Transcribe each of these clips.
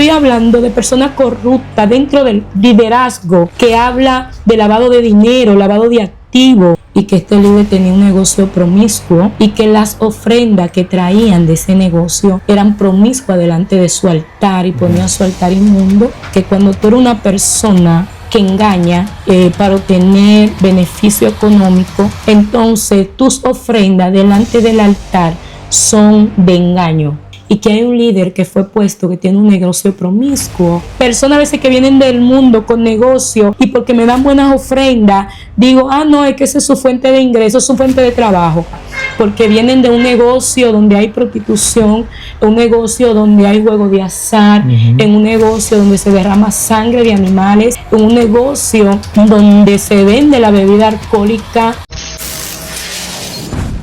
estoy hablando de personas corruptas dentro del liderazgo que habla de lavado de dinero, lavado de activos, y que este líder tenía un negocio promiscuo y que las ofrendas que traían de ese negocio eran promiscuas delante de su altar y ponía su altar inmundo. Que cuando tú eres una persona que engaña para obtener beneficio económico, entonces tus ofrendas delante del altar son de engaño. Y que hay un líder que fue puesto que tiene un negocio promiscuo. Personas a veces que vienen del mundo con negocio y porque me dan buenas ofrendas, digo, no, es que esa es su fuente de ingresos, su fuente de trabajo. Porque vienen de un negocio donde hay prostitución, un negocio donde hay juego de azar, en un negocio donde se derrama sangre de animales, en un negocio donde se vende la bebida alcohólica.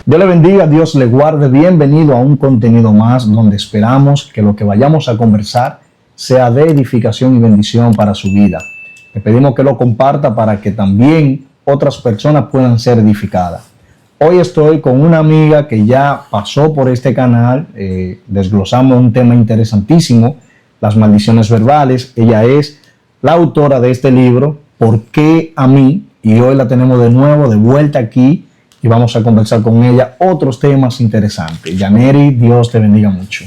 Dios le bendiga, Dios le guarde. Bienvenido a un contenido más donde esperamos que lo que vayamos a conversar sea de edificación y bendición para su vida. Le pedimos que lo comparta para que también otras personas puedan ser edificadas. Hoy estoy con una amiga que ya pasó por este canal, desglosamos un tema interesantísimo, las maldiciones verbales. Ella es la autora de este libro, ¿Por qué a mí? Y hoy la tenemos de nuevo, de vuelta aquí, y vamos a conversar con ella otros temas interesantes. Yaneri, Dios te bendiga mucho.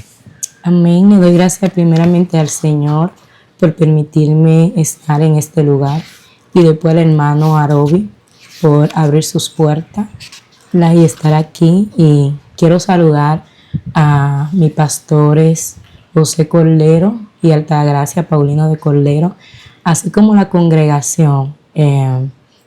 Amén. Le doy gracias primeramente al Señor por permitirme estar en este lugar y después al hermano Arobi por abrir sus puertas y estar aquí. Y quiero saludar a mis pastores José Cordero y Altagracia Paulino de Cordero, así como la congregación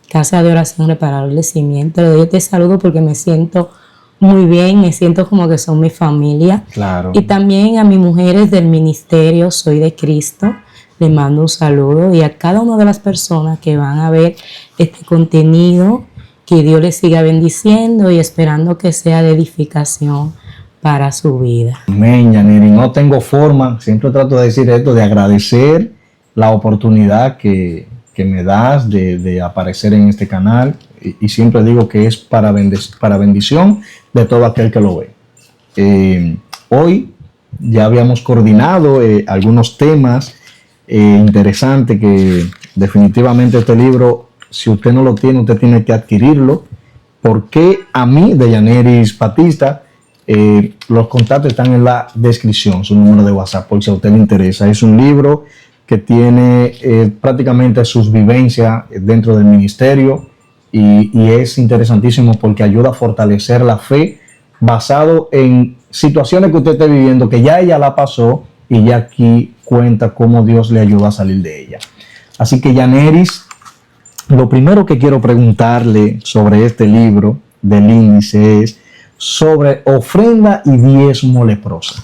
Casa de Oración Reparador de Cimiento. Le doy este saludo porque me siento muy bien, me siento como que son mi familia. Claro. Y también a mis mujeres del ministerio Soy de Cristo, les mando un saludo. Y a cada una de las personas que van a ver este contenido, que Dios les siga bendiciendo y esperando que sea de edificación para su vida. Amén, Yaneri. No tengo forma, siempre trato de decir esto, de agradecer la oportunidad que me das de aparecer en este canal, y siempre digo que es para bendición de todo aquel que lo ve. Hoy ya habíamos coordinado algunos temas interesantes que definitivamente este libro, si usted no lo tiene, usted tiene que adquirirlo. ¿Por qué a mí? De Yaneris Batista. Los contactos están en la descripción, su número de WhatsApp, por si a usted le interesa. Es un libro que tiene prácticamente sus vivencias dentro del ministerio y es interesantísimo porque ayuda a fortalecer la fe basado en situaciones que usted esté viviendo, que ya ella la pasó y ya aquí cuenta cómo Dios le ayudó a salir de ella. Así que, Yaneris, lo primero que quiero preguntarle sobre este libro del índice es sobre ofrenda y diezmo leprosa.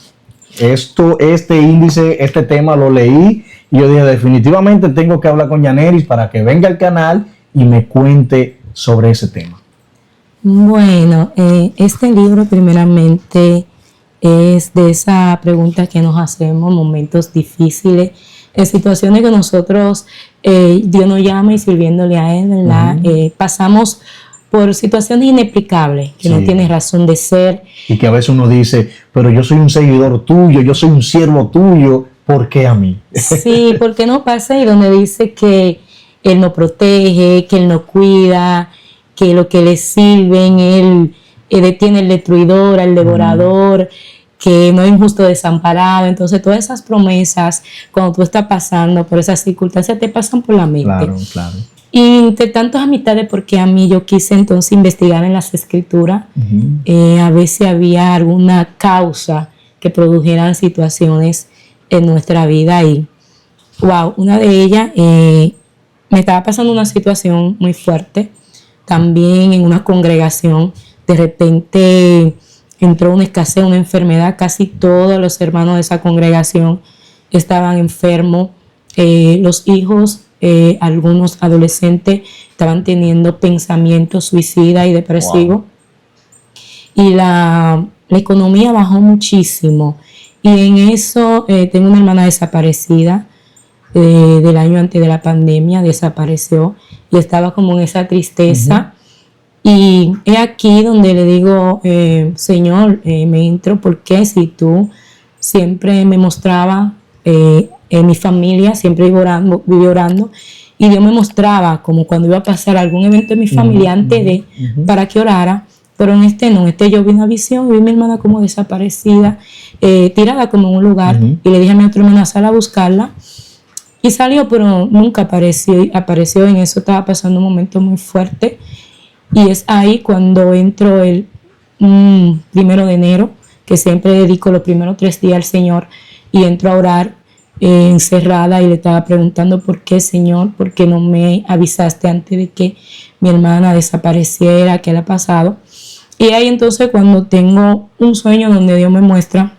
Este índice, este tema lo leí y yo dije, definitivamente tengo que hablar con Yaneris para que venga al canal y me cuente sobre ese tema. Bueno, este libro primeramente es de esa pregunta que nos hacemos, momentos difíciles, en situaciones que nosotros, Dios nos llama y sirviéndole a Él, ¿verdad? Pasamos por situaciones inexplicables, que no tienen razón de ser. Y que a veces uno dice, pero yo soy un seguidor tuyo, yo soy un siervo tuyo, ¿por qué a mí? Sí, ¿por qué no pasa? Y donde dice que Él no protege, que Él no cuida, que lo que le sirven, Él detiene el destruidor, al devorador, que no es injusto desamparado. Entonces todas esas promesas, cuando tú estás pasando por esas circunstancias, te pasan por la mente. Claro, claro. Y entre tantas amistades, porque a mí yo quise entonces investigar en las escrituras, a ver si había alguna causa que produjeran situaciones en nuestra vida. Y wow, una de ellas, me estaba pasando una situación muy fuerte, también en una congregación. De repente entró una escasez, una enfermedad, casi todos los hermanos de esa congregación estaban enfermos, los hijos, algunos adolescentes estaban teniendo pensamientos suicidas y depresivos. Wow. Y la economía bajó muchísimo. Y en eso tengo una hermana desaparecida del año antes de la pandemia, desapareció y estaba como en esa tristeza. Y es aquí donde le digo, Señor, me entro, porque si tú siempre me mostrabas mi familia siempre vive orando, y Dios me mostraba como cuando iba a pasar algún evento en mi familia antes de, para que orara. Pero en este no, yo vi una visión y vi a mi hermana como desaparecida, tirada como en un lugar, y le dije a mi otra hermana, sal a buscarla, y salió, pero nunca apareció. En eso estaba pasando un momento muy fuerte, y es ahí cuando entro el 1 de enero, que siempre dedico los primeros 3 días al Señor, y entro a orar encerrada, y le estaba preguntando por qué, Señor, por qué no me avisaste antes de que mi hermana desapareciera, qué le ha pasado. Y ahí entonces cuando tengo un sueño donde Dios me muestra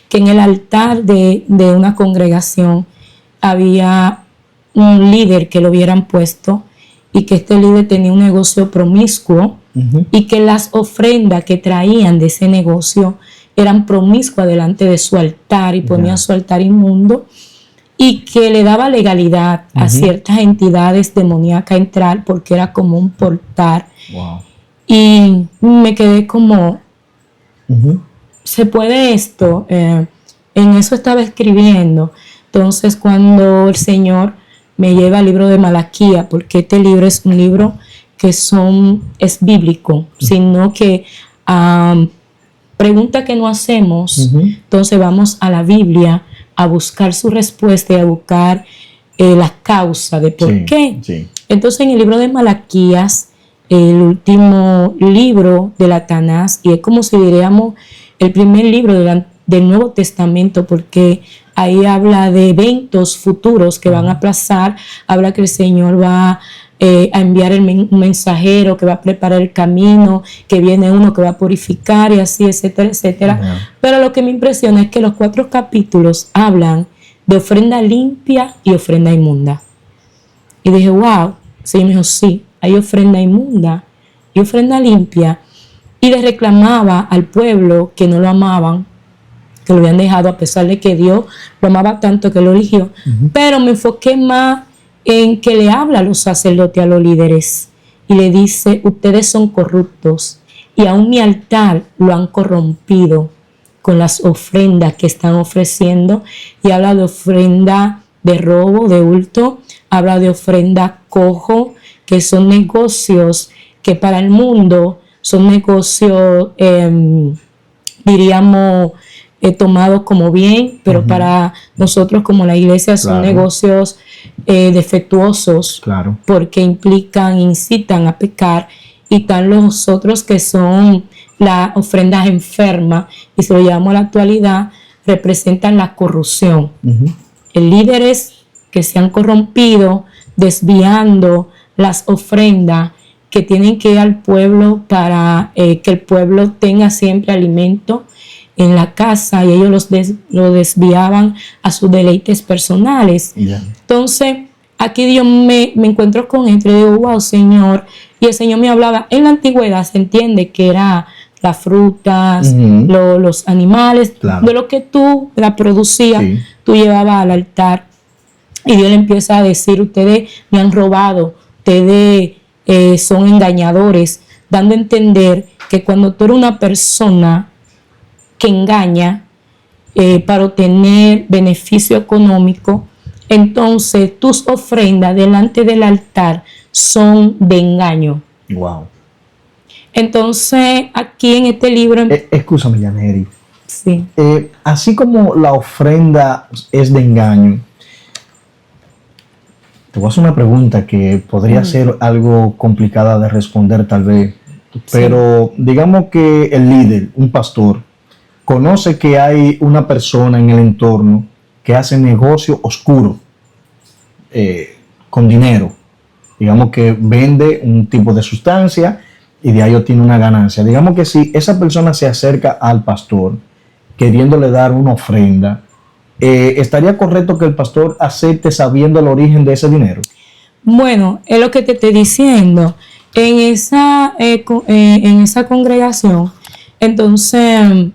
que en el altar de una congregación había un líder que lo hubieran puesto, y que este líder tenía un negocio promiscuo, y que las ofrendas que traían de ese negocio eran promiscuas delante de su altar, y ponía su altar inmundo, y que le daba legalidad a ciertas entidades demoníacas a entrar, porque era como un portal. Wow. Y me quedé como, ¿se puede esto? En eso estaba escribiendo. Entonces cuando el Señor me lleva al libro de Malaquías, porque este libro es un libro que es bíblico, sino que pregunta que no hacemos, entonces vamos a la Biblia a buscar su respuesta y a buscar la causa de por qué. Sí. Entonces en el libro de Malaquías, el último libro de la Tanás, y es como si diríamos el primer libro del Nuevo Testamento, porque ahí habla de eventos futuros que van a pasar, habla que el Señor va a enviar un mensajero que va a preparar el camino, que viene uno que va a purificar, y así, etcétera, etcétera. Pero lo que me impresiona es que los 4 capítulos hablan de ofrenda limpia y ofrenda inmunda. Y dije, wow. Señor me dijo, sí, hay ofrenda inmunda y ofrenda limpia. Y le reclamaba al pueblo que no lo amaban, que lo habían dejado, a pesar de que Dios lo amaba tanto que lo eligió. Pero me enfoqué más en que le habla a los sacerdotes, a los líderes, y le dice, ustedes son corruptos, y aún mi altar lo han corrompido con las ofrendas que están ofreciendo. Y habla de ofrenda de robo, de hurto, habla de ofrenda cojo, que son negocios que para el mundo son negocios, diríamos, tomados como bien, pero para nosotros como la iglesia son negocios defectuosos, porque incitan a pecar. Y están los otros que son las ofrendas enfermas, y si lo llevamos a la actualidad, representan la corrupción. Líderes que se han corrompido, desviando las ofrendas que tienen que ir al pueblo para que el pueblo tenga siempre alimento en la casa, y ellos lo desviaban a sus deleites personales. Entonces aquí Dios me encuentro con esto y digo, wow, Señor. Y el Señor me hablaba, en la antigüedad se entiende que era las frutas, los animales, de lo que tú la producías, tú llevabas al altar. Y Dios le empieza a decir, ustedes me han robado, ustedes son engañadores, dando a entender que cuando tú eres una persona que engaña para obtener beneficio económico, entonces tus ofrendas delante del altar son de engaño. Wow. Entonces aquí en este libro... Escúchame, Yaneri. Sí. Así como la ofrenda es de engaño, te voy a hacer una pregunta que podría ser algo complicada de responder tal vez, pero digamos que el líder, un pastor, conoce que hay una persona en el entorno que hace negocio oscuro con dinero. Digamos que vende un tipo de sustancia y de ahí obtiene una ganancia. Digamos que si esa persona se acerca al pastor queriéndole dar una ofrenda, ¿estaría correcto que el pastor acepte sabiendo el origen de ese dinero? Bueno, es lo que te estoy diciendo. En esa congregación, entonces,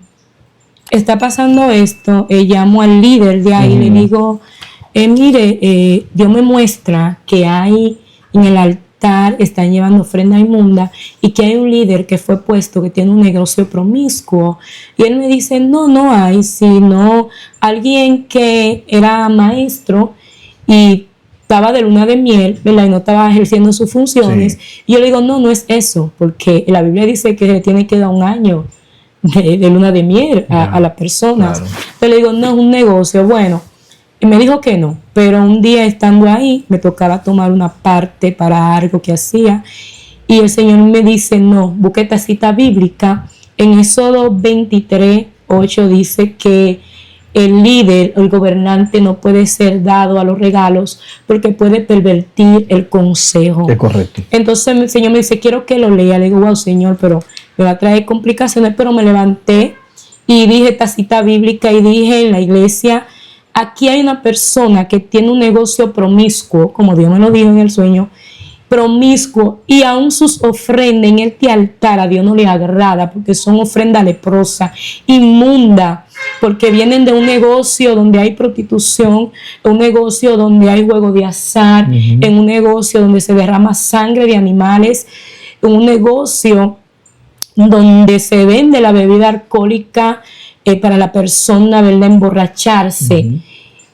está pasando esto. Llamo al líder de ahí y le digo, mire, Dios me muestra que hay en el altar altar están llevando ofrenda inmunda y que hay un líder que fue puesto que tiene un negocio promiscuo. Y él me dice, no hay, sino alguien que era maestro y estaba de luna de miel, ¿verdad? Y no estaba ejerciendo sus funciones. Sí. Y yo le digo, no es eso, porque la Biblia dice que se tiene que dar un año de luna de miel a las personas. Claro. Pero le digo, no, es un negocio. Bueno, y me dijo que no, pero un día estando ahí me tocaba tomar una parte para algo que hacía y el Señor me dice, no, busca esta cita bíblica. En Éxodo 23:8 dice que el líder, el gobernante no puede ser dado a los regalos porque puede pervertir el consejo. Es correcto. Entonces el Señor me dice, quiero que lo lea. Le digo, wow, Señor, pero me va a traer complicaciones. Pero me levanté y dije esta cita bíblica y dije en la iglesia, aquí hay una persona que tiene un negocio promiscuo, como Dios me lo dijo en el sueño, promiscuo, y aún sus ofrendas en este altar a Dios no le agrada porque son ofrendas leprosas, inmundas, porque vienen de un negocio donde hay prostitución, un negocio donde hay juego de azar, en un negocio donde se derrama sangre de animales, en un negocio donde se vende la bebida alcohólica para la persona, ¿verdad?, emborracharse.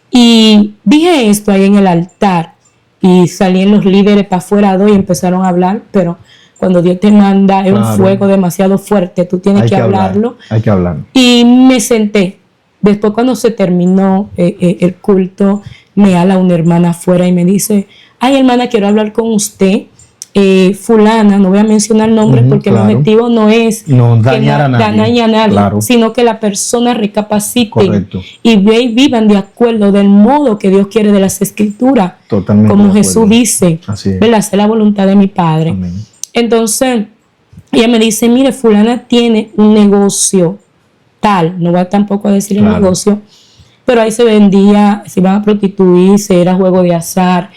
Y dije esto ahí en el altar y salían los líderes para afuera y empezaron a hablar, pero cuando Dios te manda es un fuego demasiado fuerte, tú tienes que hablarlo. Hay que hablar. Y me senté. Después cuando se terminó el culto, me habla una hermana afuera y me dice, ay hermana, quiero hablar con usted. Fulana, no voy a mencionar nombres porque el objetivo no es dañar a nadie, sino que la persona recapacite y vivan de acuerdo del modo que Dios quiere de las escrituras. Totalmente como Jesús dice, ¿verdad? Hacer la voluntad de mi Padre. Amén. Entonces ella me dice, mire, fulana tiene un negocio tal, no voy tampoco a decir el negocio, pero ahí se vendía, se iban a prostituirse, era juego de azar,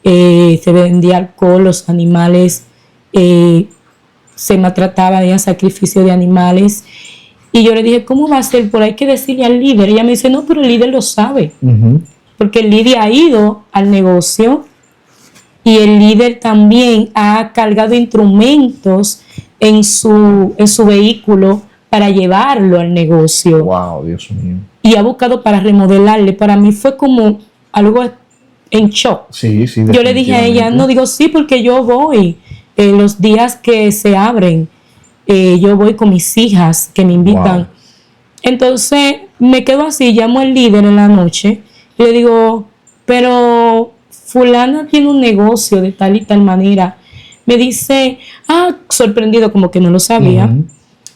se vendía alcohol, los animales, se maltrataba, había sacrificio de animales. Y yo le dije, ¿cómo va a ser? Por ahí hay que decirle al líder. Ella me dice, no, pero el líder lo sabe. Porque el líder ha ido al negocio y el líder también ha cargado instrumentos en su vehículo para llevarlo al negocio. Wow, Dios mío. Y ha buscado para remodelarle. Para mí fue como algo en shock. Sí, yo le dije a ella, no, digo sí, porque yo voy los días que se abren, yo voy con mis hijas que me invitan. Wow. Entonces me quedo así, llamo al líder en la noche y le digo, pero fulana tiene un negocio de tal y tal manera. Me dice, sorprendido, como que no lo sabía.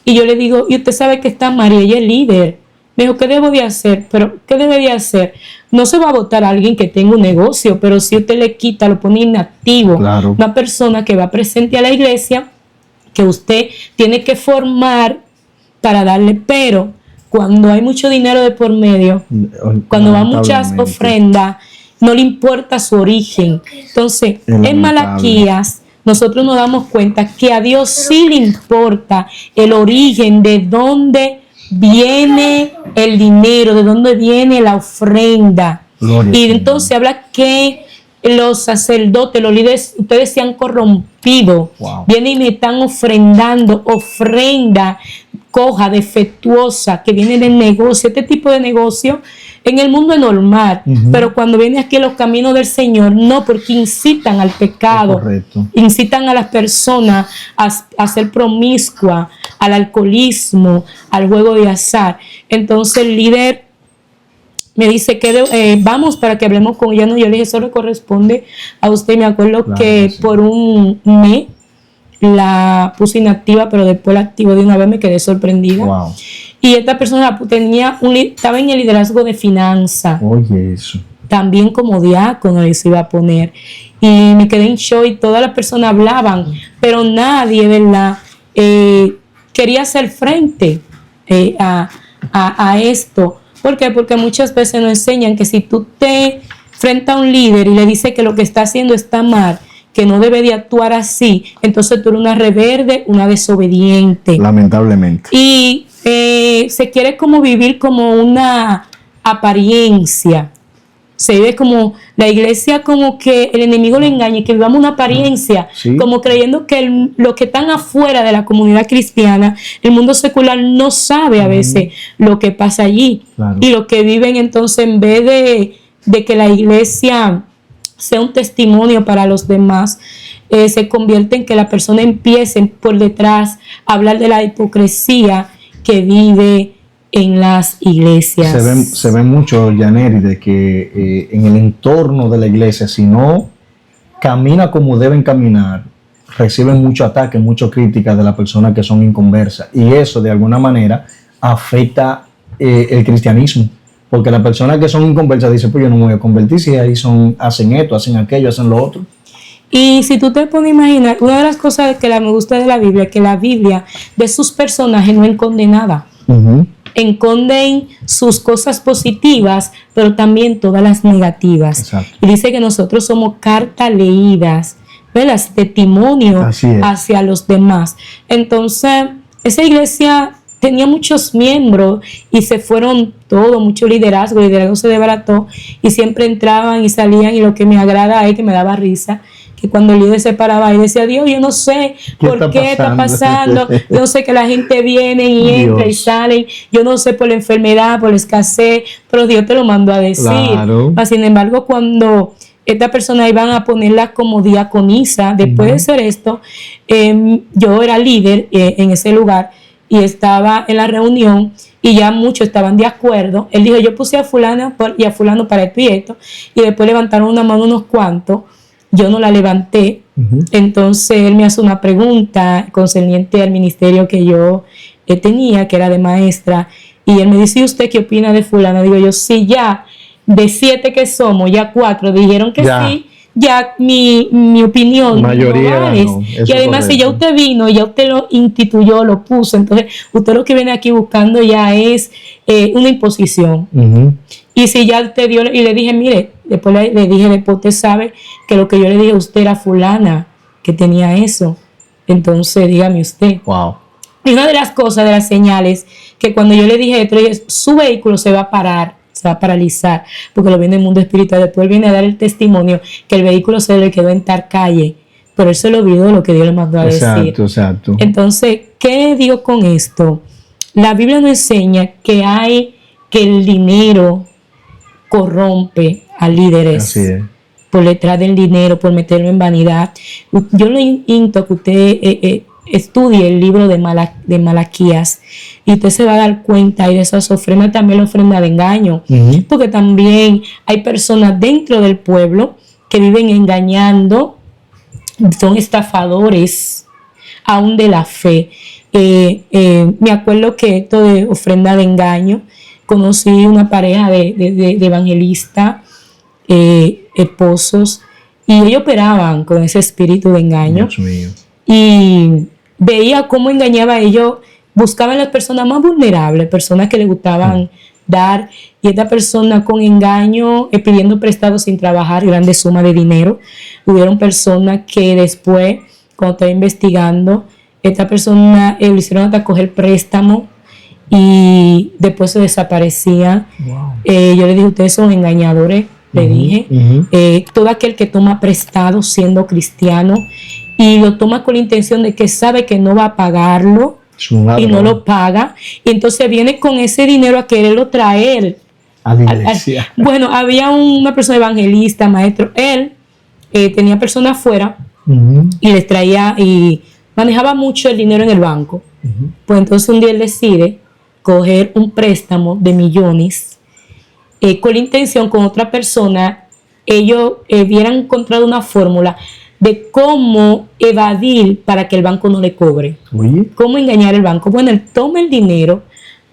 Y yo le digo, y usted sabe que está María, ella es líder. Me dijo, ¿qué debo de hacer? Pero, ¿qué debería hacer? No se va a votar a alguien que tenga un negocio, pero si usted le quita, lo pone inactivo. Claro. Una persona que va presente a la iglesia, que usted tiene que formar para darle, pero cuando hay mucho dinero de por medio, cuando van muchas ofrendas, no le importa su origen. Entonces, en Malaquías, nosotros nos damos cuenta que a Dios sí le importa el origen, de dónde viene el dinero, de dónde viene la ofrenda. Y entonces habla que los sacerdotes, los líderes, ustedes se han corrompido. Wow. Vienen y me están ofrendando ofrenda coja, defectuosa, que viene del negocio. Este tipo de negocio en el mundo es normal, pero cuando viene aquí a los caminos del Señor, no, porque incitan al pecado, incitan a las personas a ser promiscua, al alcoholismo, al juego de azar. Entonces el líder me dice que vamos para que hablemos con ella. No, yo le dije, eso le corresponde a usted. Me acuerdo que por un mes la puse inactiva, pero después la activo de una vez. Me quedé sorprendida. Wow. Y esta persona estaba en el liderazgo de finanzas. Oye, eso. También como diácono le se iba a poner. Y me quedé en shock y todas las personas hablaban, pero nadie, ¿verdad? Quería hacer frente a esto. ¿Por qué? Porque muchas veces nos enseñan que si tú te enfrentas a un líder y le dices que lo que está haciendo está mal, que no debe de actuar así, entonces tú eres una rebelde, una desobediente. Lamentablemente. Y se quiere como vivir como una apariencia. Se vive como la iglesia, como que el enemigo le engaña, que vivamos una apariencia, Sí. como creyendo que los que están afuera de la comunidad cristiana, el mundo secular no sabe a veces lo que pasa allí. Claro. Y lo que viven entonces, en vez de que la iglesia sea un testimonio para los demás, se convierte en que la persona empiece por detrás a hablar de la hipocresía que vive en las iglesias. Se ve mucho, Yaneri, de que en el entorno de la iglesia, si no camina como deben caminar, reciben mucho ataque, mucha crítica de las personas que son inconversas. Y eso, de alguna manera, afecta el cristianismo. Porque las personas que son inconversas dicen, pues yo no me voy a convertir si ahí hacen esto, hacen aquello, hacen lo otro. Y si tú te pones a imaginar, una de las cosas que me gusta de la Biblia es que la Biblia de sus personajes no esconde nada. Esconden sus cosas positivas, pero también todas las negativas. Exacto. Y dice que nosotros somos cartas leídas, ¿verdad? Testimonio hacia los demás. Entonces, esa iglesia tenía muchos miembros y se fueron todos, mucho liderazgo, el liderazgo se desbarató y siempre entraban y salían, y lo que me agrada es que me daba risa, que cuando el líder se paraba y decía, Dios, yo no sé por qué está pasando, yo no sé que la gente viene y entra y sale, yo no sé por la enfermedad, por la escasez, pero Dios te lo mandó a decir. Claro. Sin embargo, cuando esta persona iban a ponerla como diaconisa, después de hacer esto, yo era líder en ese lugar y estaba en la reunión y ya muchos estaban de acuerdo. Él dijo, yo puse a fulana y a fulano para esto y esto, y después levantaron una mano unos cuantos. Yo no la levanté. Entonces él me hace una pregunta concerniente al ministerio que yo tenía, que era de maestra, y él me dice, ¿y usted qué opina de fulana? Digo yo, sí, ya de 7 que somos, ya 4 dijeron que sí, ya mi opinión mayoría no vale. Y además, si ya usted vino, ya usted lo instituyó, lo puso, entonces usted lo que viene aquí buscando ya es una imposición. Y si ya usted dio, y le dije, mire, después le dije, después usted sabe que lo que yo le dije a usted era fulana, que tenía eso. Entonces, dígame usted. Wow. Y una de las cosas, de las señales, que cuando yo le dije esto, su vehículo se va a parar, se va a paralizar, porque lo viene el mundo espiritual. Después viene a dar el testimonio que el vehículo se le quedó en tal calle, pero él se lo olvidó lo que Dios le mandó a decir. Exacto. Entonces, ¿qué digo con esto? La Biblia nos enseña que el dinero corrompe a líderes. Así es. Por detrás del dinero, por meterlo en vanidad. Yo le invito a que usted estudie el libro de Malaquías y usted se va a dar cuenta, y de esas ofrendas también la ofrenda de engaño, porque también hay personas dentro del pueblo que viven engañando, son estafadores aún de la fe. Me acuerdo que esto de ofrenda de engaño, conocí una pareja de evangelistas, esposos, y ellos operaban con ese espíritu de engaño. Dios mío. Y veía cómo engañaba a ellos, buscaban las personas más vulnerables, personas que les gustaban dar, y esta persona con engaño, pidiendo prestado sin trabajar grandes sumas de dinero. Hubieron personas que después, cuando estaba investigando, esta persona le hicieron hasta coger préstamo y después se desaparecía. Wow. Yo le dije, ustedes son engañadores, le dije. Todo aquel que toma prestado siendo cristiano y lo toma con la intención de que sabe que no va a pagarlo y no lo paga, y entonces viene con ese dinero a quererlo traer a la iglesia. Bueno, había una persona evangelista, maestro, él tenía personas afuera y les traía y manejaba mucho el dinero en el banco. Pues entonces un día él decide coger un préstamo de millones con la intención, con otra persona, ellos hubieran encontrado una fórmula de cómo evadir para que el banco no le cobre. Oye. Cómo engañar el banco. Bueno, él toma el dinero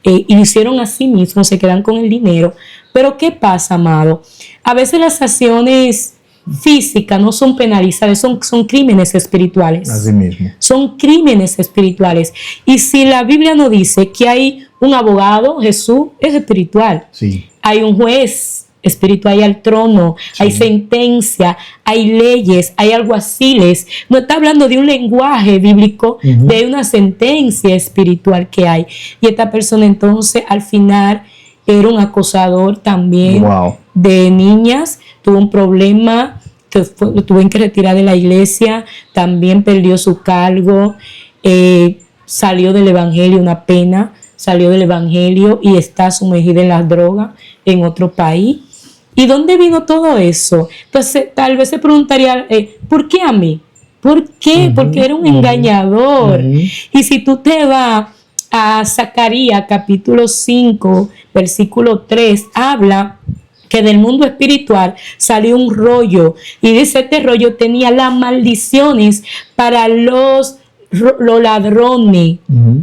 y lo hicieron así mismo, se quedan con el dinero. Pero ¿qué pasa, amado? A veces las acciones físicas no son penalizadas, son crímenes espirituales. Así mismo. Son crímenes espirituales. Y si la Biblia nos dice que hay un abogado, Jesús es espiritual. Sí. Hay un juez espiritual, hay al trono, sí. Hay sentencia, hay leyes, hay alguaciles. No está hablando de un lenguaje bíblico, de una sentencia espiritual que hay. Y esta persona entonces al final era un acosador también de niñas, tuvo un problema, lo tuvieron que retirar de la iglesia, también perdió su cargo, salió del evangelio, una pena, salió del evangelio y está sumergida en las drogas en otro país. ¿Y dónde vino todo eso? Entonces, tal vez se preguntaría, ¿por qué a mí? ¿Por qué? Porque era un engañador. Y si tú te vas a Zacarías capítulo 5, versículo 3, habla que del mundo espiritual salió un rollo. Y dice, este rollo tenía las maldiciones para los ladrones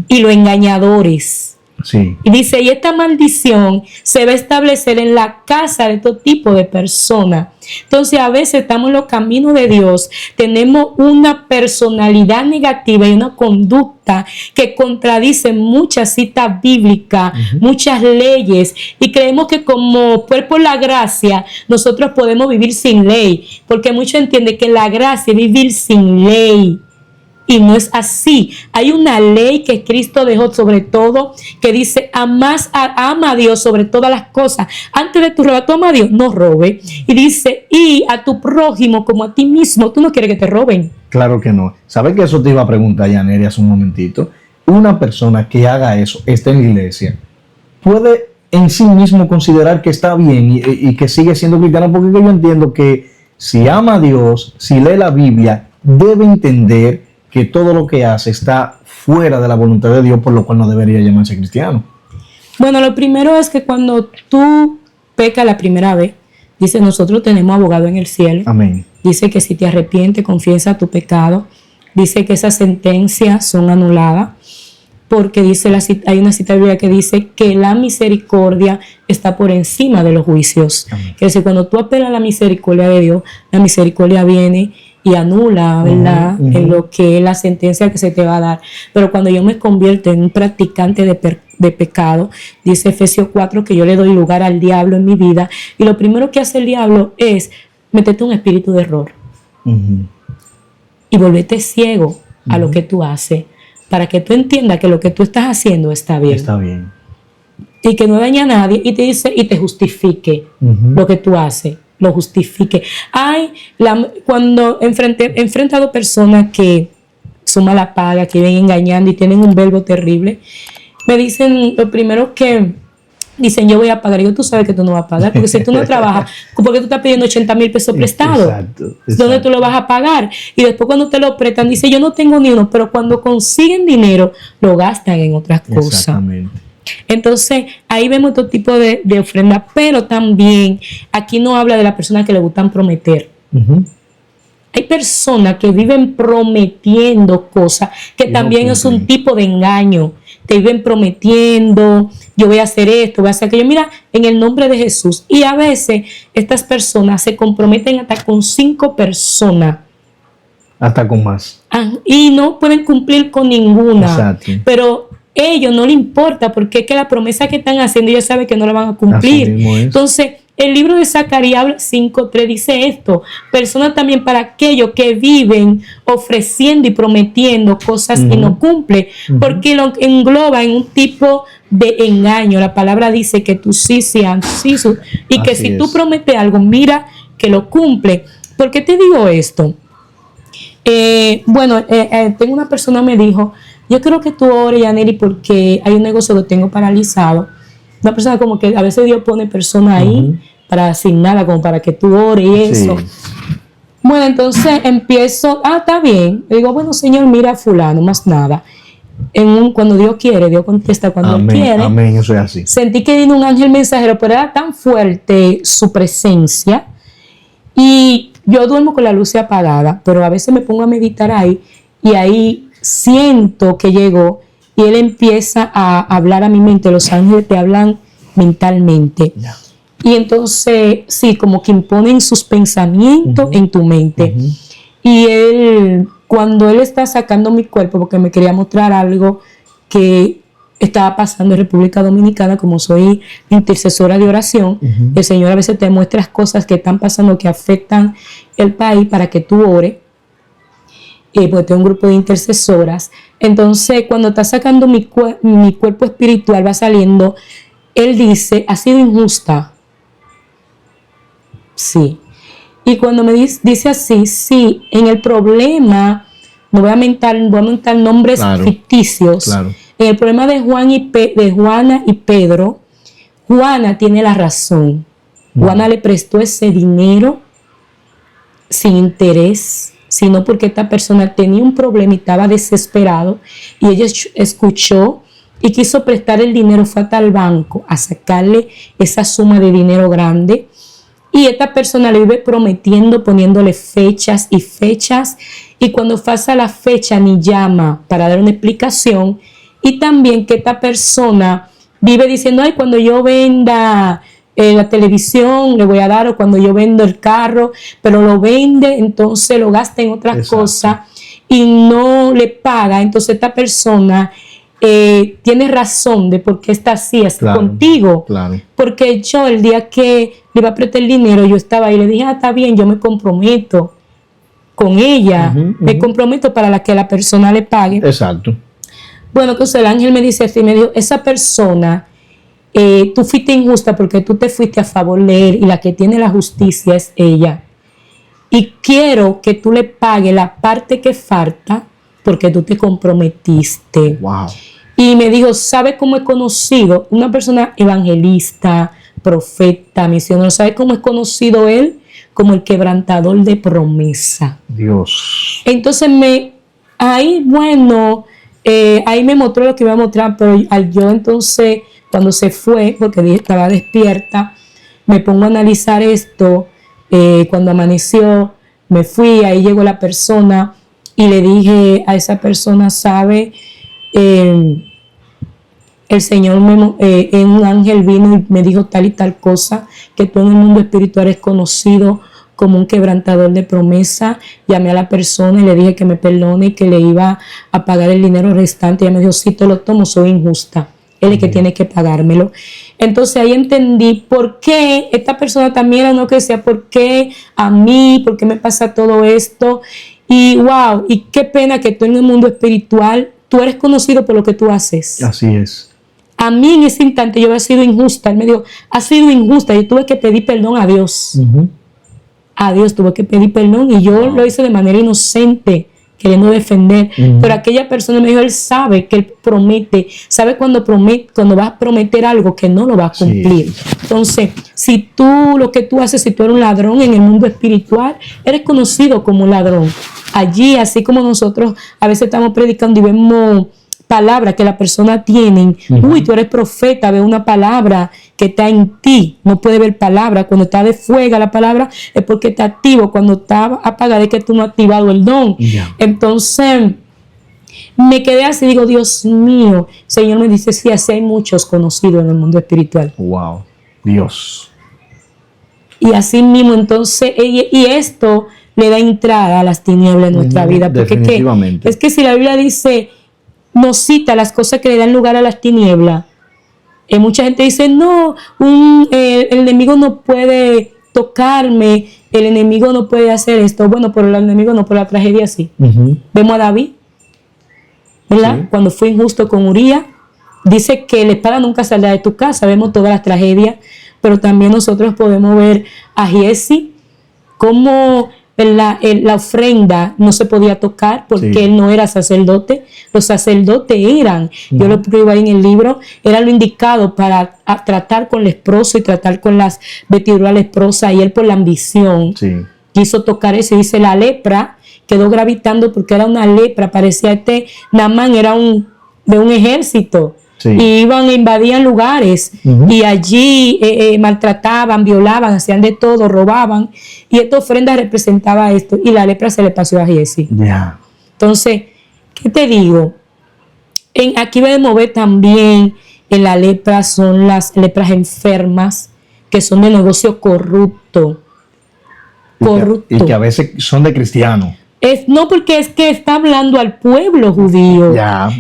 y los engañadores. Sí. Y dice, y esta maldición se va a establecer en la casa de todo tipo de personas. Entonces a veces estamos en los caminos de Dios, tenemos una personalidad negativa y una conducta que contradice muchas citas bíblicas, muchas leyes, y creemos que como cuerpo de la gracia nosotros podemos vivir sin ley, porque muchos entienden que la gracia es vivir sin ley. Y no es así. Hay una ley que Cristo dejó sobre todo, que dice, ama a Dios sobre todas las cosas. Antes de tu robar, tú ama a Dios, no robe. Y dice, y a tu prójimo como a ti mismo. Tú no quieres que te roben. Claro que no. ¿Sabes que eso te iba a preguntar, Yaneri, hace un momentito? Una persona que haga eso, esté en la iglesia, ¿puede en sí mismo considerar que está bien y que sigue siendo cristiano? Porque yo entiendo que si ama a Dios, si lee la Biblia, debe entender que todo lo que hace está fuera de la voluntad de Dios, por lo cual no debería llamarse cristiano. Bueno, lo primero es que cuando tú pecas la primera vez, dice, nosotros tenemos abogado en el cielo. Amén. Dice que si te arrepientes, confiesa tu pecado. Dice que esas sentencias son anuladas, porque dice hay una cita bíblica que dice que la misericordia está por encima de los juicios. Amén. Que dice, cuando tú apelas a la misericordia de Dios, la misericordia viene y anula, ¿verdad? En lo que es la sentencia que se te va a dar. Pero cuando yo me convierto en un practicante de pecado, dice Efesios 4 que yo le doy lugar al diablo en mi vida, y lo primero que hace el diablo es meterte un espíritu de error y volverte ciego a lo que tú haces, para que tú entiendas que lo que tú estás haciendo está bien. Está bien. Y que no daña a nadie, y te dice, y te justifique lo que tú haces. Lo justifique. Cuando enfrenta a dos personas que son mala paga, que vienen engañando y tienen un verbo terrible, me dicen lo primero que dicen, yo voy a pagar. Y yo, tú sabes que tú no vas a pagar, porque si tú no trabajas, ¿por qué tú estás pidiendo 80,000 pesos prestados? Exacto. ¿Dónde tú lo vas a pagar? Y después cuando te lo prestan, dice, yo no tengo ni uno, pero cuando consiguen dinero, lo gastan en otras cosas. Exactamente. Entonces, ahí vemos todo tipo de ofrendas, pero también aquí no habla de las personas que le gustan prometer. Hay personas que viven prometiendo cosas, que también es un tipo de engaño. Te viven prometiendo, yo voy a hacer esto, voy a hacer aquello. Mira, en el nombre de Jesús. Y a veces estas personas se comprometen hasta con 5 personas. Hasta con más. Y no pueden cumplir con ninguna. Exacto. Pero ellos no les importa, porque es que la promesa que están haciendo ellos saben que no la van a cumplir. Entonces, el libro de Zacarías 5:3 dice esto: personas también para aquellos que viven ofreciendo y prometiendo cosas y no cumplen, porque lo engloba en un tipo de engaño. La palabra dice que tú sí seas sí, y que si tú prometes algo, mira que lo cumple. ¿Por qué te digo esto? Tengo una persona me dijo, yo creo que tú ores, Yaneri, porque hay un negocio que tengo paralizado. Una persona como que a veces Dios pone personas ahí para asignarla, como para que tú ores y eso. Bueno, entonces empiezo, está bien. Le digo, bueno, Señor, mira a fulano, más nada. Cuando Dios quiere, Dios contesta cuando Él quiere. Amén, eso es así. Sentí que vino un ángel mensajero, pero era tan fuerte su presencia. Y yo duermo con la luz apagada, pero a veces me pongo a meditar ahí y ahí siento que llegó y Él empieza a hablar a mi mente. Los ángeles te hablan mentalmente. Yeah. Y entonces, sí, como que imponen sus pensamientos en tu mente. Y Él, cuando Él está sacando mi cuerpo, porque me quería mostrar algo que estaba pasando en República Dominicana, como soy intercesora de oración, el Señor a veces te muestra cosas que están pasando que afectan el país para que tú ores. Porque tengo un grupo de intercesoras. Entonces, cuando está sacando mi cuerpo espiritual, va saliendo, Él dice, ha sido injusta Sí. Y cuando me dice así, sí, en el problema, no voy a mentar nombres ficticios. Claro. En el problema de Juana y Pedro, Juana tiene la razón. Juana le prestó ese dinero sin interés, sino porque esta persona tenía un problema y estaba desesperado, y ella escuchó y quiso prestar el dinero, fue hasta el banco a sacarle esa suma de dinero grande, y esta persona le vive prometiendo, poniéndole fechas y fechas, y cuando pasa la fecha ni llama para dar una explicación. Y también que esta persona vive diciendo, ay, cuando yo venda la televisión le voy a dar, o cuando yo vendo el carro, pero lo vende, entonces lo gasta en otras cosas y no le paga. Entonces esta persona tiene razón de por qué está así contigo. Claro. Porque yo el día que le iba a prestar el dinero, yo estaba ahí y le dije, está bien, yo me comprometo con ella, me comprometo para que la persona le pague. Exacto. Bueno, entonces el ángel me dice así, me dijo, esa persona, tú fuiste injusta porque tú te fuiste a favor de él, y la que tiene la justicia es ella. Y quiero que tú le pagues la parte que falta porque tú te comprometiste. Wow. Y me dijo, ¿sabe cómo he conocido? Una persona evangelista, profeta, misionero, ¿sabe cómo es conocido él? Como el quebrantador de promesa. Dios. Entonces ahí me mostró lo que iba a mostrar, pero yo entonces, cuando se fue, porque dije estaba despierta, me pongo a analizar esto. Cuando amaneció, me fui, ahí llegó la persona y le dije a esa persona, ¿sabe? El Señor, un ángel vino y me dijo tal y tal cosa, que tú en el mundo espiritual eres conocido como un quebrantador de promesa. Llamé a la persona y le dije que me perdone y que le iba a pagar el dinero restante. Ella me dijo, sí, te lo tomo, soy injusta. Él es que tiene que pagármelo. Entonces ahí entendí por qué esta persona también era uno que decía, ¿por qué a mí? ¿Por qué me pasa todo esto? Y wow, y qué pena que tú en el mundo espiritual, tú eres conocido por lo que tú haces. Así es. A mí en ese instante yo había sido injusta. Él me dijo, has sido injusta. Yo tuve que pedir perdón a Dios. A Dios tuve que pedir perdón, y yo lo hice de manera inocente, queriendo defender. Pero aquella persona me dijo, él sabe que él promete, sabe cuando va a prometer algo que no lo va a cumplir. Sí. Entonces, si tú, lo que tú haces, si tú eres un ladrón en el mundo espiritual, eres conocido como un ladrón. Allí, así como nosotros a veces estamos predicando y vemos palabras que la persona tiene, uy, tú eres profeta, ve una palabra que está en ti, no puede ver palabra. Cuando está de fuego la palabra es porque está activo, cuando está apagada es que tú no has activado el don. Entonces me quedé así, digo, Dios mío, Señor me dice, sí, así hay muchos conocidos en el mundo espiritual. Wow, Dios. Y así mismo, entonces, y esto le da entrada a las tinieblas en nuestra vida, porque definitivamente. es que si la Biblia dice, nos cita las cosas que le dan lugar a las tinieblas, mucha gente dice, no, el enemigo no puede tocarme, el enemigo no puede hacer esto. Bueno, pero el enemigo no, por la tragedia sí. Vemos a David, ¿verdad? Sí. Cuando fue injusto con Urías, dice que la espada nunca saldrá de tu casa. Vemos todas las tragedias, pero también nosotros podemos ver a Giesi, cómo la ofrenda no se podía tocar porque él no era sacerdote. Los sacerdotes eran, yo lo escribo ahí en el libro, era lo indicado para tratar con leproso y tratar con las vestiduras leprosas, y él por la ambición quiso tocar eso, y dice, la lepra quedó gravitando porque era una lepra, parecía Naamán era de un ejército. Y iban, invadían lugares y allí maltrataban, violaban, hacían de todo, robaban, y esta ofrenda representaba esto, y la lepra se le pasó a Giesi. Entonces, ¿qué te digo? Aquí podemos ver también en la lepra, son las lepras enfermas que son de negocio corrupto. Y que a veces son de cristianos. No, porque es que está hablando al pueblo judío,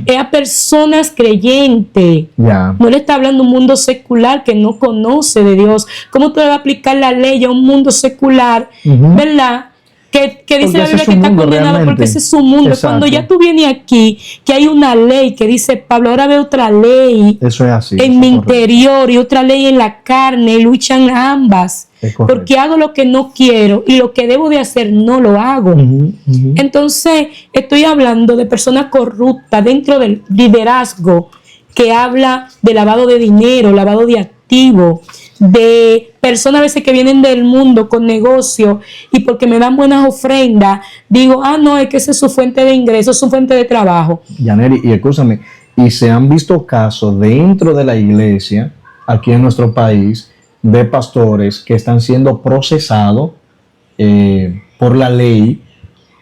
es a personas creyentes, no le está hablando a un mundo secular que no conoce de Dios. ¿Cómo tú le vas a aplicar la ley a un mundo secular, verdad? que dice Porque la ese Biblia es que su está mundo condenado realmente. porque ese es su mundo. Exacto. Cuando ya tú vienes aquí, que hay una ley que dice, Pablo, ahora veo otra ley Eso es así. en eso mi es correcto. interior y otra ley en la carne, y luchan ambas. Es correcto. Porque hago lo que no quiero y lo que debo de hacer no lo hago. Entonces, estoy hablando de personas corruptas dentro del liderazgo que habla de lavado de dinero, lavado de activos, de personas a veces que vienen del mundo con negocio y porque me dan buenas ofrendas, digo, no, es que esa es su fuente de ingresos, su fuente de trabajo. Yaneri, y escúchame, y se han visto casos dentro de la iglesia, aquí en nuestro país, de pastores que están siendo procesados por la ley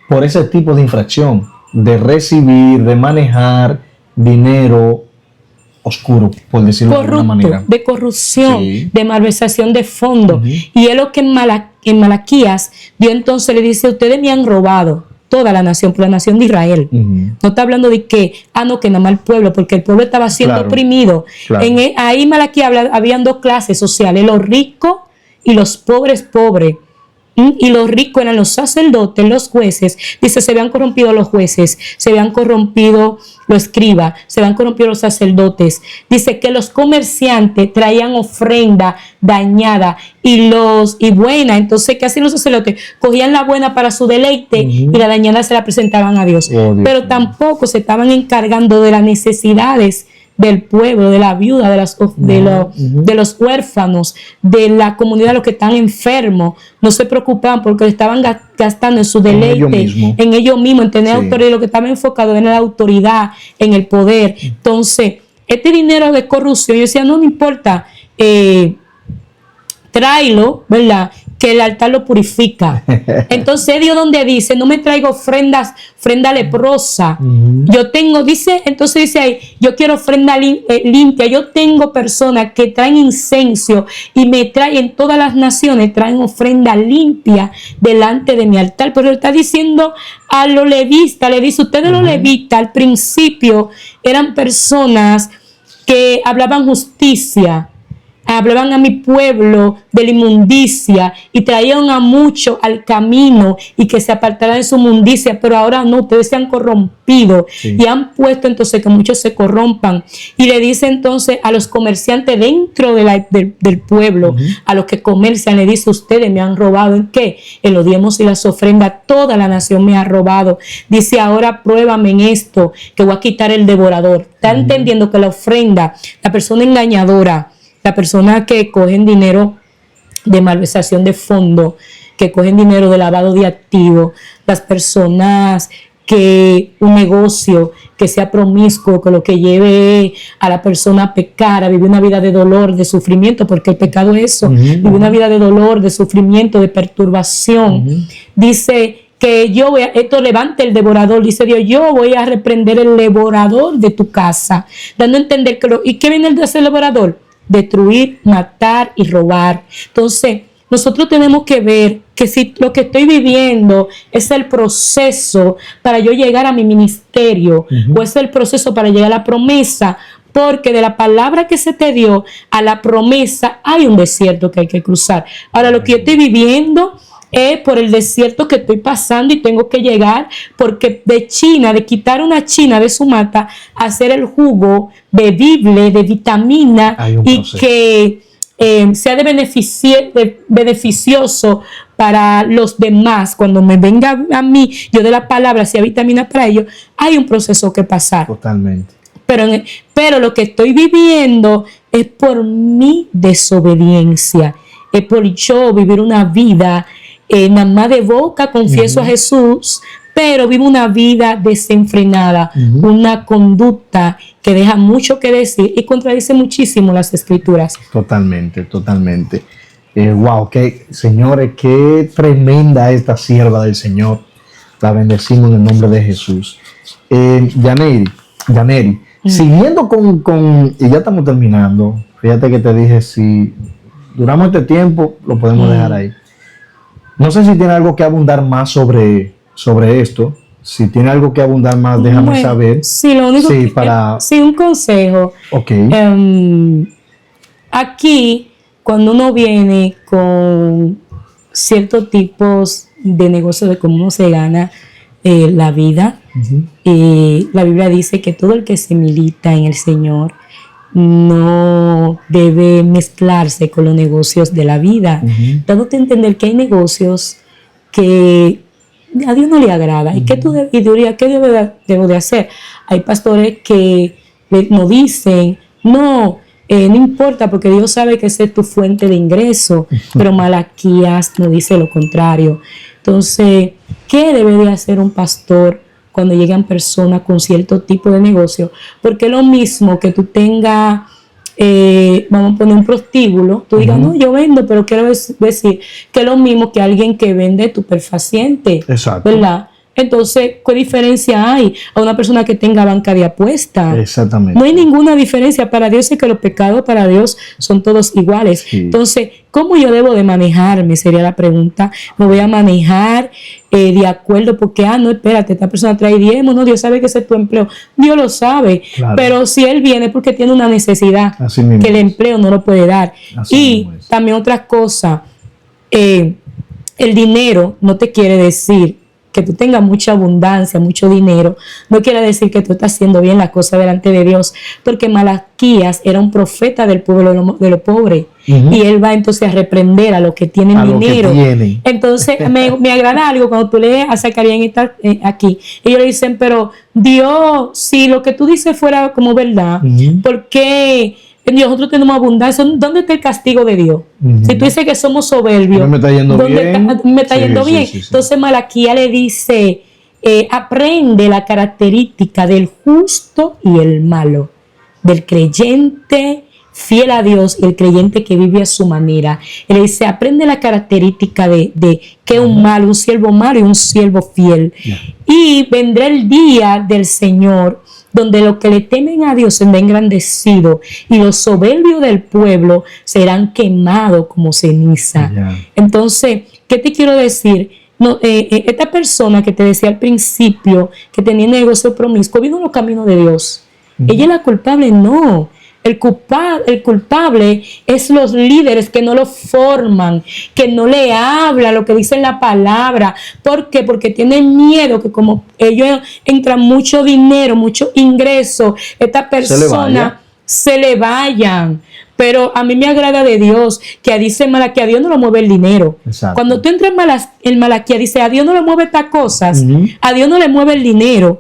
por ese tipo de infracción, de manejar dinero oscuro, por decirlo de alguna Corrupto, manera. de corrupción, Sí. de malversación de fondos. Y es lo que en Malaquías Dios entonces le dice, ustedes me han robado toda la nación, por la nación de Israel. No está hablando de que, no, que nada más el pueblo, porque el pueblo estaba siendo Claro, oprimido. claro. Ahí Malaquías habían dos clases sociales, los ricos y los pobres. Y los ricos eran los sacerdotes, los jueces. Dice, se habían corrompido los jueces, se habían corrompido los escribas, se habían corrompido los sacerdotes. Dice que los comerciantes traían ofrenda dañada y buena. Entonces, ¿qué hacían los sacerdotes? Cogían la buena para su deleite y la dañada se la presentaban a Dios. Dios Pero mío. tampoco se estaban encargando de las necesidades del pueblo, de la viuda, de los huérfanos, de la comunidad, los que están enfermos. No se preocupaban porque estaban gastando en su deleite, en ellos mismos, en tener autoridad. Lo que estaba enfocado en la autoridad, en el poder. Entonces, este dinero de corrupción, yo decía, no me importa, tráelo, ¿verdad? Que el altar lo purifica. Entonces Dios donde dice, no me traigo ofrenda leprosa. Yo tengo, dice ahí, yo quiero ofrenda limpia. Yo tengo personas que traen incenso y me traen, todas las naciones traen ofrenda limpia delante de mi altar. Pero él está diciendo a los levistas, le dice, ustedes los levistas al principio eran personas que hablaban justicia, hablaban a mi pueblo de la inmundicia y traían a muchos al camino y que se apartaran de su inmundicia, pero ahora no, ustedes se han corrompido y han puesto entonces que muchos se corrompan. Y le dice entonces a los comerciantes dentro del pueblo, a los que comercian, le dice, ustedes me han robado. ¿En qué? En los diezmos y las ofrendas, toda la nación me ha robado. Dice, ahora pruébame en esto, que voy a quitar el devorador. Está entendiendo que la ofrenda, la persona engañadora, la persona que cogen dinero de malversación de fondos, que cogen dinero de lavado de activos, las personas que un negocio que sea promiscuo, que lo que lleve a la persona a pecar, a vivir una vida de dolor, de sufrimiento, porque el pecado es eso, vivir una vida de dolor, de sufrimiento, de perturbación. Dice que esto levante el devorador, dice Dios, yo voy a reprender el devorador de tu casa, dando a entender que ¿y qué viene de ese devorador? Destruir, matar y robar. Entonces, nosotros tenemos que ver que si lo que estoy viviendo es el proceso para yo llegar a mi ministerio, o es el proceso para llegar a la promesa, porque de la palabra que se te dio a la promesa hay un desierto que hay que cruzar. Ahora, lo que yo estoy viviendo es por el desierto que estoy pasando y tengo que llegar, porque de quitar una china de su mata, hacer el jugo bebible de vitamina y que sea beneficioso para los demás. Cuando me venga a mí, yo de la palabra, sea vitamina para ellos, hay un proceso que pasar. Totalmente. Pero lo que estoy viviendo es por mi desobediencia, es por yo vivir una vida nada más de boca, confieso a Jesús, pero vivo una vida desenfrenada, una conducta que deja mucho que decir y contradice muchísimo las escrituras. Totalmente. Wow, señores, qué tremenda esta sierva del Señor. La bendecimos en el nombre de Jesús. Yaneri, siguiendo y ya estamos terminando. Fíjate que te dije, si duramos este tiempo, lo podemos dejar ahí. No sé si tiene algo que abundar más sobre esto. Si tiene algo que abundar más, déjame saber. Sí, lo único sí, un consejo. Ok. Aquí, cuando uno viene con ciertos tipos de negocio, de cómo se gana la vida. La Biblia dice que todo el que se milita en el Señor no debe mezclarse con los negocios de la vida, dándote a entender que hay negocios que a Dios no le agrada. ¿Y qué tú dirías? ¿Qué debo de hacer? Hay pastores que nos dicen, no importa, porque Dios sabe que esa es tu fuente de ingreso, pero Malaquías nos dice lo contrario. Entonces, ¿qué debe de hacer un pastor cuando llegan personas con cierto tipo de negocio? Porque es lo mismo que tú tengas, vamos a poner un prostíbulo, tú digas, no, yo vendo, pero quiero decir que es lo mismo que alguien que vende estupefaciente, ¿verdad? Entonces, ¿qué diferencia hay a una persona que tenga banca de apuestas? Exactamente. No hay ninguna diferencia. Para Dios es que los pecados para Dios son todos iguales. Sí. Entonces, ¿cómo yo debo de manejarme? Sería la pregunta. ¿Me voy a manejar de acuerdo? Porque, no, espérate, esta persona trae diezmo, no, Dios sabe que ese es tu empleo. Dios lo sabe. Claro. Pero si Él viene es porque tiene una necesidad que el empleo no lo puede dar. Y también otra cosa, el dinero no te quiere decir que tú tengas mucha abundancia, mucho dinero, no quiere decir que tú estás haciendo bien las cosas delante de Dios, porque Malaquías era un profeta del pueblo de los pobres, y él va entonces a reprender a los que tienen dinero. Entonces me agrada algo cuando tú lees a Zacarías aquí, ellos le dicen, pero Dios, si lo que tú dices fuera como verdad, ¿por qué nosotros tenemos abundancia? ¿Dónde está el castigo de Dios? Si tú dices que somos soberbios, no me está yendo bien. Me está yendo bien. Sí. Entonces Malaquías le dice, aprende la característica del justo y el malo, del creyente fiel a Dios y el creyente que vive a su manera. Él dice, aprende la característica de que es un malo, un siervo malo y un siervo fiel. Y vendrá el día del Señor, donde los que le temen a Dios serán engrandecidos y los soberbios del pueblo serán quemados como ceniza. Entonces, ¿qué te quiero decir? No, esta persona que te decía al principio que tenía negocio promiscuo vino en los caminos de Dios. Ella es la culpable, no. El culpable es los líderes que no lo forman, que no le hablan lo que dice la palabra. ¿Por qué? Porque tienen miedo que como ellos entran mucho dinero, mucho ingreso, esta persona se le vayan. Pero a mí me agrada de Dios que dice Malaquías, a Dios no lo mueve el dinero. Exacto. Cuando tú entras en Malaquías, dice, a Dios no le mueve estas cosas, a Dios no le mueve el dinero.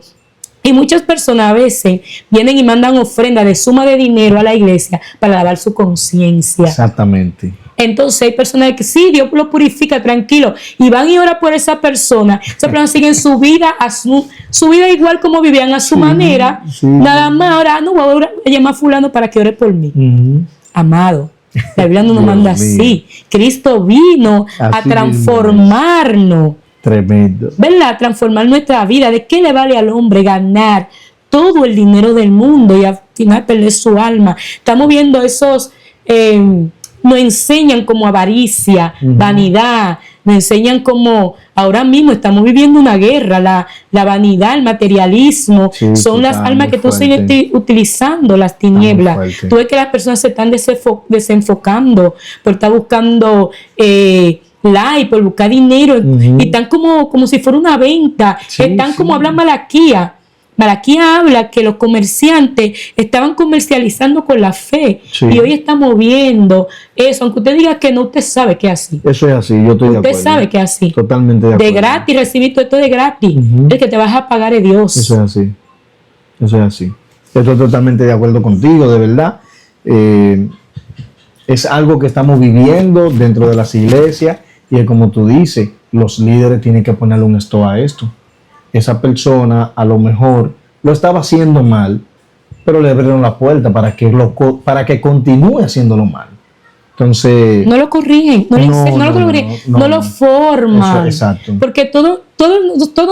Y muchas personas a veces vienen y mandan ofrenda de suma de dinero a la iglesia para lavar su conciencia. Exactamente. Entonces hay personas que sí, Dios lo purifica, tranquilo, y van y oran por esa persona. Esa persona sigue su vida, su vida igual como vivían a su manera. Nada más, ahora no voy a llamar a fulano para que ore por mí. Amado, la Biblia no nos manda así. Cristo vino a transformarnos. Tremendo. ¿Verdad? Transformar nuestra vida. ¿De qué le vale al hombre ganar todo el dinero del mundo y al final perder su alma? Estamos viendo esos, nos enseñan como avaricia, vanidad, nos enseñan como, ahora mismo estamos viviendo una guerra, la vanidad, el materialismo, son las almas que están utilizando las tinieblas. Tú ves que las personas se están desenfocando por estar buscando like, por buscar dinero, y están como si fuera una venta, están como habla Malaquías. Malaquías habla que los comerciantes estaban comercializando con la fe, y hoy estamos viendo eso, aunque usted diga que no, usted sabe que es así. Eso es así, yo estoy de acuerdo. Usted sabe que es así. Totalmente de acuerdo. De gratis, recibir todo esto de gratis, el que te vas a pagar es Dios. Eso es así, eso es así. Estoy totalmente de acuerdo contigo, de verdad. Es algo que estamos viviendo dentro de las iglesias. Y como tú dices, los líderes tienen que ponerle un stop a esto. Esa persona a lo mejor lo estaba haciendo mal, pero le abrieron la puerta para que continúe haciéndolo mal. Entonces, no lo corrigen, no lo forman. Exacto. Porque todos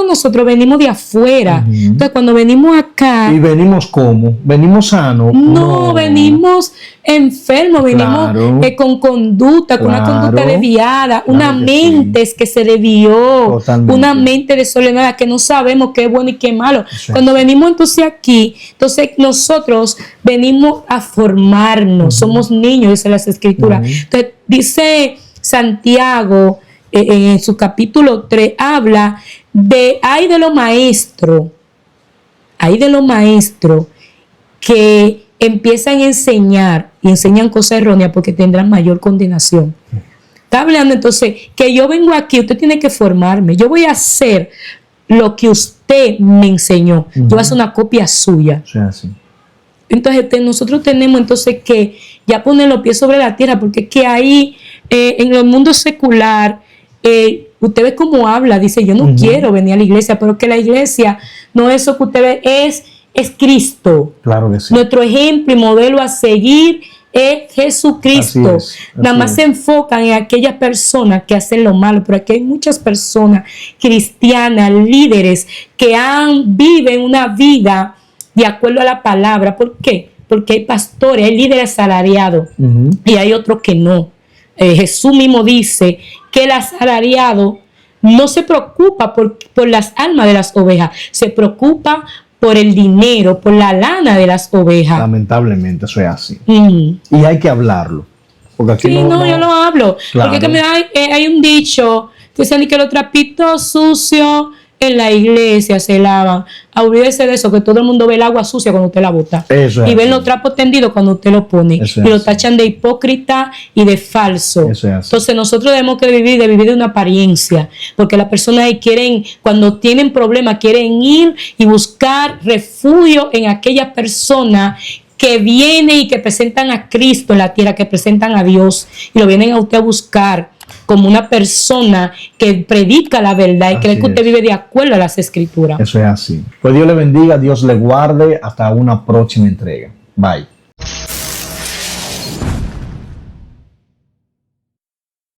nosotros venimos de afuera. Entonces, cuando venimos acá. ¿Y venimos cómo? ¿Venimos sanos? No, venimos enfermos, venimos con conducta, con una conducta desviada, una mente que se desvió, una mente desordenada que no sabemos qué es bueno y qué es malo. Cuando venimos entonces aquí, entonces nosotros venimos a formarnos, somos niños, dice las Escrituras. Entonces, dice Santiago en su capítulo 3 habla de hay de los maestros que empiezan a enseñar y enseñan cosas erróneas porque tendrán mayor condenación. Está hablando entonces que yo vengo aquí, usted tiene que formarme, yo voy a hacer lo que usted me enseñó, yo voy a hacer una copia suya. O sea, sí. Entonces nosotros tenemos entonces que ya poner los pies sobre la tierra, porque es que ahí en el mundo secular usted ve cómo habla, dice yo no quiero venir a la iglesia, pero que la iglesia no es eso que usted ve, es Cristo. Claro que sí. Nuestro ejemplo y modelo a seguir es Jesucristo. Nada más se enfocan en aquellas personas que hacen lo malo, pero aquí hay muchas personas cristianas, líderes, que viven una vida de acuerdo a la palabra. ¿Por qué? Porque hay pastores, hay líderes asalariados y hay otros que no. Jesús mismo dice que el asalariado no se preocupa por las almas de las ovejas, se preocupa por el dinero, por la lana de las ovejas. Lamentablemente eso es así. Y hay que hablarlo. Porque aquí sí, yo lo hablo. Claro. Porque hay un dicho que dicen que los trapitos sucios en la iglesia se lavan. Olvídese de eso, que todo el mundo ve el agua sucia cuando usted la bota. Eso es y ven los trapos tendidos cuando usted lo pone. Eso y lo tachan de hipócrita y de falso. Eso es Entonces nosotros debemos que vivir de una apariencia. Porque las personas quieren, cuando tienen problemas, quieren ir y buscar refugio en aquellas personas que vienen y que presentan a Cristo en la tierra, que presentan a Dios y lo vienen a usted a buscar como una persona que predica la verdad y cree que usted vive de acuerdo a las Escrituras. Eso es así. Pues Dios le bendiga, Dios le guarde. Hasta una próxima entrega. Bye.